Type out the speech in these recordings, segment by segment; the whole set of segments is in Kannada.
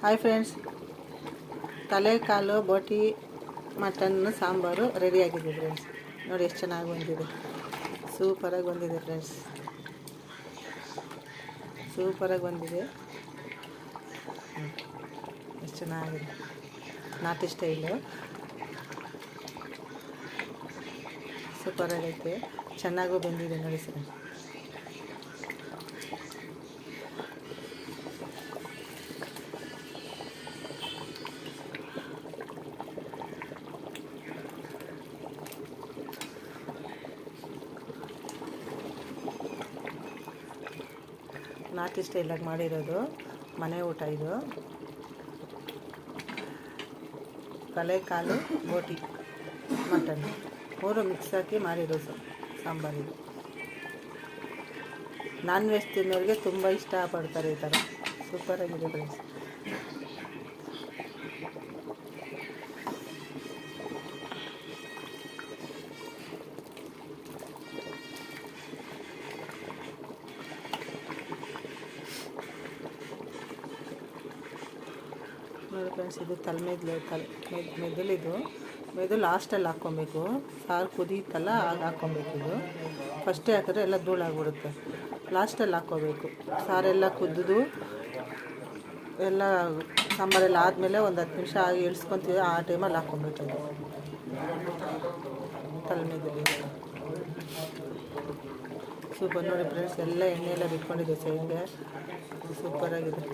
ಹಾಯ್ ಫ್ರೆಂಡ್ಸ್, ತಲೆ ಕಾಲು ಬೋಟಿ ಮಟನ್ ಸಾಂಬಾರು ರೆಡಿಯಾಗಿದೆ ಫ್ರೆಂಡ್ಸ್. ನೋಡಿ ಎಷ್ಟು ಚೆನ್ನಾಗಿ ಬಂದಿದೆ, ಸೂಪರಾಗಿ ಬಂದಿದೆ ಫ್ರೆಂಡ್ಸ್, ಸೂಪರಾಗಿ ಬಂದಿದೆ. ಎಷ್ಟು ಚೆನ್ನಾಗಿದೆ, ನಾಟಿ ಸ್ಟೈಲು ಸೂಪರಾಗೈತೆ, ಚೆನ್ನಾಗೂ ಬಂದಿದೆ ನೋಡಿ ಸರ್. ನಾಟಿ ಸ್ಟೈಲಾಗಿ ಮಾಡಿರೋದು ಮನೆ ಊಟ ಇದು. ತಲೆ ಕಾಲು ಬೋಟಿ ಮಟನ್ ಮೂರು ಮಿಕ್ಸ್ ಹಾಕಿ ಮಾಡಿರೋದು ಸಾಂಬಾರಿದು. ನಾನ್ ವೆಜ್ ತಿನ್ನೋರಿಗೆ ತುಂಬ ಇಷ್ಟಪಡ್ತಾರೆ ಈ ಥರ. ಸೂಪರಾಗಿದೆ ಫ್ರೆಂಡ್ಸ್. ನೋಡಿ ಫ್ರೆಂಡ್ಸ್, ಇದು ಮೆದು ಲಾಸ್ಟಲ್ಲಿ ಹಾಕ್ಕೊಬೇಕು. ಸಾರು ಕುದೀತಲ್ಲ ಆಗ ಹಾಕ್ಕೊಬೇಕು. ಇದು ಫಸ್ಟೇ ಹಾಕಿದ್ರೆ ಎಲ್ಲ ಧೂಳಾಗ್ಬಿಡುತ್ತೆ. ಲಾಸ್ಟಲ್ಲಿ ಹಾಕ್ಕೋಬೇಕು. ಸಾರೆಲ್ಲ ಕುದ್ದು ಎಲ್ಲ ಸಾಂಬಾರೆಲ್ಲ ಆದಮೇಲೆ ಒಂದು 10 ನಿಮಿಷ ಆಗಿ ಇಳಿಸ್ಕೊತೀವಿ, ಆ ಟೈಮಲ್ಲಿ ಹಾಕ್ಕೊಬೇಕು. ಇದು ತಲೆಮೇದಲ್ಲಿ ಸೂಪರ್. ನೋಡಿ ಫ್ರೆಂಡ್ಸ್, ಎಲ್ಲ ಎಣ್ಣೆ ಎಲ್ಲ ಬಿಟ್ಕೊಂಡಿದೆ ಸೈಡ್ಗೆ. ಸೂಪರಾಗಿದೆ.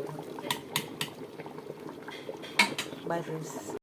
Boy friends.